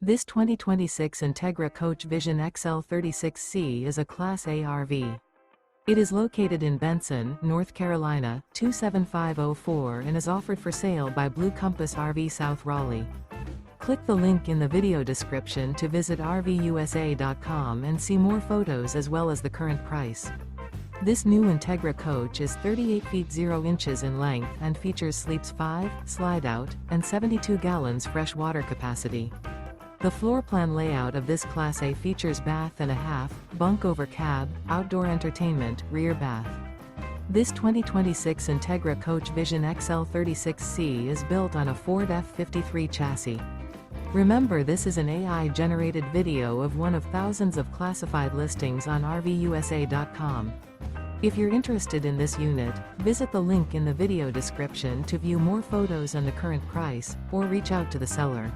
This 2026 Entegra Coach Vision XL 36C is a Class A RV. It is located in Benson, North Carolina, 27504 and is offered for sale by Blue Compass RV South Raleigh. Click the link in the video description to visit RVUSA.com and see more photos as well as the current price. This new Entegra Coach is 38 feet 0 inches in length and features sleeps 5, slide-out, and 72 gallons fresh water capacity. The floor plan layout of this Class A features bath and a half, bunk over cab, outdoor entertainment, rear bath. This 2026 Entegra Coach Vision XL 36C is built on a Ford F53 chassis. Remember, this is an AI-generated video of one of thousands of classified listings on RVUSA.com. If you're interested in this unit, visit the link in the video description to view more photos and the current price, or reach out to the seller.